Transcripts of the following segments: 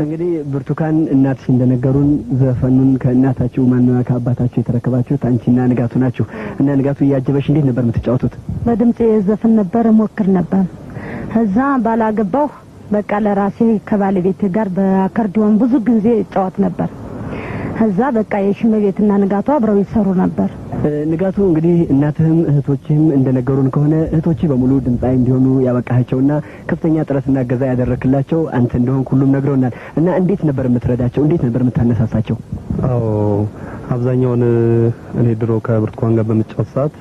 እንግዲህ ብርቱካን እናትሽ እንደነገሩን ዘፈኑን ከእናታችሁ ማንና ከአባታችሁ የተረከባችሁት አንቺና ንጋቱ ናችሁ እና ንጋቱ ያጀበሽ እንዴት ነበር የምትጫወቱት? በድምጽ ዘፈን ነበር ሞክር ነበር። እዛ ባላገባው በቃ ለራሴ ከባለቤቴ ጋር በአኮርዲዮን ብዙ ጊዜ ጫወት ነበር። እዛ በቃ የሽመቤትና ንጋቱ አብረው ይሰሩ ነበር። ንጋቱ እንግዲህ እናትህም እህቶችህም እንደነገሩን ከሆነ እህቶች በሙሉ ድምጻይ እንዲሆኑ ያበቃቸው ከፍተኛ ጥረትና ገዛ ያደረክላቸው አንተ እንደሆንክ ሁሉም ነግረውናል እና እንዴት ነበር የምትረዳቸው? እንዴት ነበር የምታነሳሳቸው? አዎ አብዛኛውን እኔ ድሮ ከብርቱካን ጋር በመጫወት ሰዓት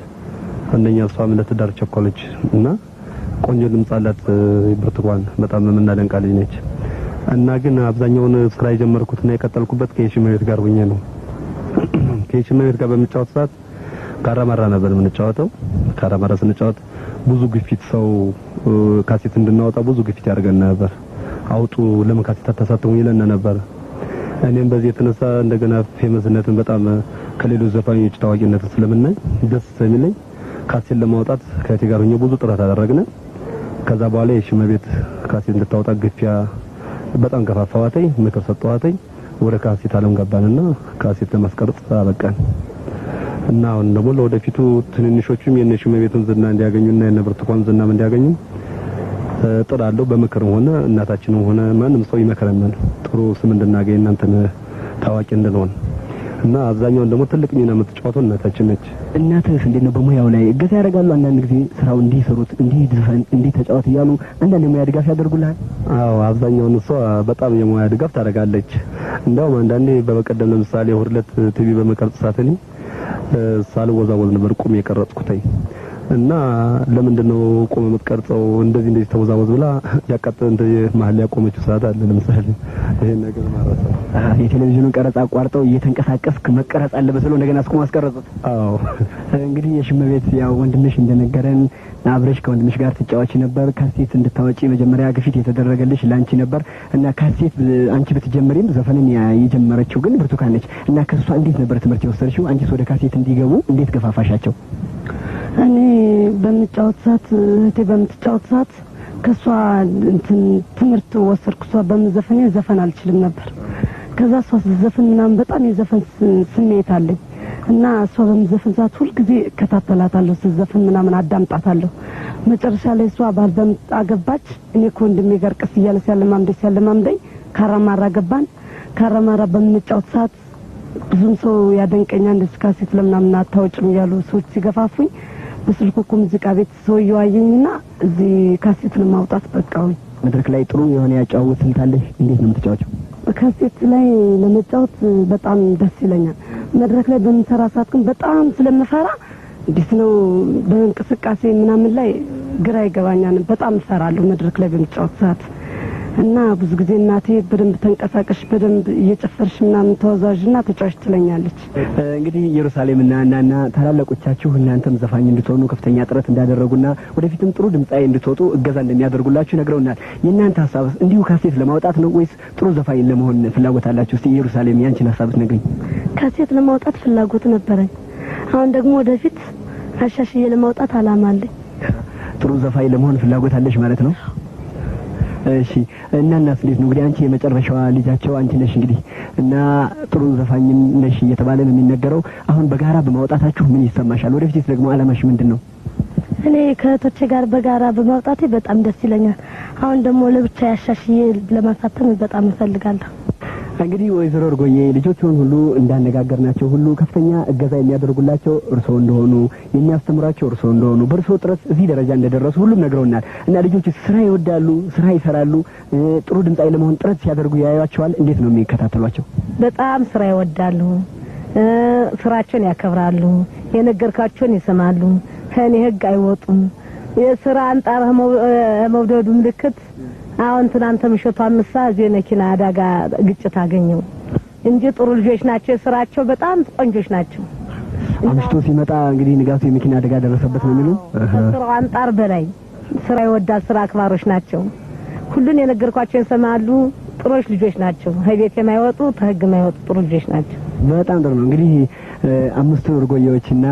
አንደኛ እሷም ለትዳር ቸኮለች እና ቆንጆ ድምጽ አላት ብርቱካን በጣም የምናደንቃት ልጅ ነች እና ግን አብዛኛውን ስራ የጀመርኩትና የቀጠልኩበት ከሽመቤት ጋር ሆኜ ነው። ከሽመቤት ጋር በመጫወት ሰዓት ካራማራ ነበር የምንጫወተው። ካራማራ ስንጫወት ብዙ ግፊት ሰው ካሴት እንድናወጣ ብዙ ግፊት ያደርገን ነበር። አውጡ ለምን ካሴት አታሳትሙ ይለን ነበር። እኔም በዚህ የተነሳ እንደገና ፌመስነትን በጣም ከሌሎች ዘፋኞች ታዋቂነትን ስለምናይ ደስ ስለሚለኝ ካሴት ለማውጣት ከእቴ ጋር ሆኜ ብዙ ጥረት አደረግን። ከዛ በኋላ የሽመቤት ካሴት እንድታወጣ ግፊያ በጣም ገፋፋዋተኝ፣ ምክር ሰጠዋተኝ። ወደ ካሴት ዓለም ገባንና ካሴት ለማስቀረጽ አበቃን እና አሁን ደግሞ ለወደፊቱ ትንንሾቹም የነሽመቤትን ዝና እንዲያገኙና የነብርቱካን ዝናም እንዲያገኙ ጥራለሁ። በምክርም ሆነ እናታችንም ሆነ ማንም ሰው ይመከረናል ጥሩ ስም እንድናገኝ እናንተን ታዋቂ እንድንሆን እና አብዛኛውን ደግሞ ትልቅ ሚና የምትጫወተው እናታችን ነች። እናትህ እንዴት ነው በሙያው ላይ እገዛ ያደርጋሉ? አንዳንድ ጊዜ ስራው እንዲሰሩት እንዲዘፈን እንዲተጫወት እያሉ አንዳንድ የሙያ ድጋፍ ያደርጉልሃል? አዎ አብዛኛውን እሷ በጣም የሙያ ድጋፍ ታደርጋለች። እንደውም አንዳንዴ በመቀደም ለምሳሌ ሁርለት ቲቪ በመቀርጽ ሰዓት ሳልወዛወዝ ነበር ቁም የቀረጽኩትኝ እና ለምንድነው ቆመ የምትቀርጸው እንደዚህ ተወዛወዝ ብላ ያቃጠለ እንደ መሀል ያቆመችው ሰዓት አለ። ለምሳሌ ይሄን ነገር ማረሳ የቴሌቪዥኑን ቀረጻ አቋርጠው እየተንቀሳቀስክ መቀረጽ አለበት ብለው እንደገና አስቆም አስቀረጹት። አዎ እንግዲህ የሽመቤት ያው ወንድምሽ እንደነገረን አብረሽ ከወንድምሽ ጋር ትጫወቺ ነበር። ካሴት እንድታወጪ መጀመሪያ ግፊት የተደረገልሽ ላንቺ ነበር እና ካሴት አንቺ ብትጀምሪም ዘፈንን የጀመረችው ግን ብርቱካን ነች እና ከሷ እንዴት ነበር ትምህርት የወሰድሽው? አንቺስ ወደ ካሴት እንዲገቡ እንዴት ገፋፋሻቸው? እኔ በመጫወት ሰዓት እቴ በመጫወት ሰዓት ከሷ ትምህርት ወሰድኩ። እሷ በመዘፈን ዘፈን አልችልም ነበር። ከዛ እሷ ዘፈን ምናምን በጣም የዘፈን ስሜት አለኝ እና እሷ በመዘፈን ሰዓት ሁሉ ጊዜ ከታተላታለሁ። ዘፈን ምናምን አዳምጣታለሁ። መጨረሻ ላይ እሷ ባልበም አገባች። እኔ ከወንድሜ ጋር ቀስ እያለ ሲያለማምደኝ ካራማራ ገባን። ካራማራ በመጫወት ሰዓት ብዙም ሰው ያደንቀኛል። እንደዚህ ካሴት ለምናምን አታወጭም ያሉ ሰዎች ሲገፋፉኝ በስልኩ ሙዚቃ ቤት ሰው ያየኝና እዚህ ካሴት ለማውጣት በቃውኝ። መድረክ ላይ ጥሩ የሆነ ያጫውት ስልታለሽ? እንዴት ነው የምትጫወቸው? ካሴት ላይ ለመጫወት በጣም ደስ ይለኛል። መድረክ ላይ በመሰራ ሰዓት ግን በጣም ስለምፈራ እንዴት ነው በእንቅስቃሴ ምናምን ላይ ግራ ይገባኛል። በጣም እፈራለሁ መድረክ ላይ በመጫወት ሰዓት እና ብዙ ጊዜ እናቴ በደንብ ተንቀሳቀሽ በደንብ እየጨፈርሽ ምናምን ተወዛዥና ተጫዋች ትለኛለች። እንግዲህ ኢየሩሳሌምና እናና ታላላቆቻችሁ እናንተም ዘፋኝ እንድትሆኑ ከፍተኛ ጥረት እንዳደረጉና ወደፊትም ጥሩ ድምጻይ እንድትወጡ እገዛ እንደሚያደርጉላችሁ ነግረውናል። የእናንተ ሐሳብ እንዲሁ ካሴት ለማውጣት ነው ወይስ ጥሩ ዘፋኝ ለመሆን ፍላጎት አላችሁ? እስቲ ኢየሩሳሌም ያንቺን ሐሳብ ነግሪኝ። ካሴት ለማውጣት ፍላጎት ነበረኝ። አሁን ደግሞ ወደፊት አሻሽዬ ለማውጣት አላማ አለኝ። ጥሩ ዘፋኝ ለመሆን ፍላጎት አለሽ ማለት ነው? እሺ እናናስ እንዴት ነው? እንግዲህ አንቺ የመጨረሻዋ ልጃቸው አንቺ ነሽ እንግዲህ እና ጥሩ ዘፋኝም ነሽ እየተባለ ነው የሚነገረው። አሁን በጋራ በማውጣታችሁ ምን ይሰማሻል? ወደፊት ደግሞ አላማሽ ምንድነው? እኔ ከእህቶቼ ጋር በጋራ በማውጣቴ በጣም ደስ ይለኛል። አሁን ደግሞ ለብቻ ያሻሽዬ ለማሳተም በጣም እፈልጋለሁ። እንግዲህ ወይዘሮ እርጎዬ ልጆቹን ሁሉ እንዳነጋገርናቸው ሁሉ ከፍተኛ እገዛ የሚያደርጉላቸው እርሶ እንደሆኑ የሚያስተምራቸው እርሶ እንደሆኑ በእርሶ ጥረት እዚህ ደረጃ እንደደረሱ ሁሉም ነግረውናል። እና ልጆቹ ስራ ይወዳሉ፣ ስራ ይሰራሉ፣ ጥሩ ድምጻይ ለመሆን ጥረት ሲያደርጉ ያያቸዋል። እንዴት ነው የሚከታተሏቸው? በጣም ስራ ይወዳሉ፣ ስራቸውን ያከብራሉ፣ የነገርካቸውን ይሰማሉ፣ ከኔ ህግ አይወጡም። የስራ አንጣር መውደዱ ምልክት አሁን ትናንት ምሽቱ 5 ሰዓት የመኪና አደጋ ግጭት አገኘው እንጂ ጥሩ ልጆች ናቸው። ስራቸው በጣም ቆንጆች ናቸው። አምሽቶ ሲመጣ እንግዲህ ንጋቱ የመኪና አደጋ ደረሰበት ነው የሚሉ ስራው አንጣር በላይ ስራ ይወዳል፣ ስራ አክባሮች ናቸው። ሁሉን የነገርኳቸው ይሰማሉ። ጥሩዎች ልጆች ናቸው። ከቤት የማይወጡ ከህግ የማይወጡ ጥሩ ልጆች ናቸው። በጣም ጥሩ ነው። እንግዲህ አምስቱ እርጎዬዎችና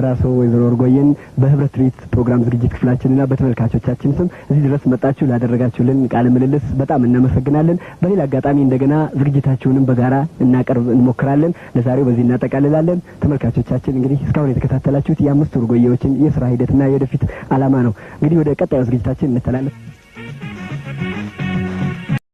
ራስዎ ወይዘሮ እርጎዬን በህብረት ትርኢት ፕሮግራም ዝግጅት ክፍላችንና በተመልካቾቻችን ስም እዚህ ድረስ መጣችሁ ላደረጋችሁልን ቃለ ምልልስ በጣም እናመሰግናለን። በሌላ አጋጣሚ እንደገና ዝግጅታችሁንም በጋራ እናቀርብ እንሞክራለን። ለዛሬው በዚህ እናጠቃልላለን። ተመልካቾቻችን እንግዲህ እስካሁን የተከታተላችሁት የአምስቱ እርጎዬዎችን የስራ ሂደትና የወደፊት ዓላማ ነው። እንግዲህ ወደ ቀጣዩ ዝግጅታችን እንተላለፍ።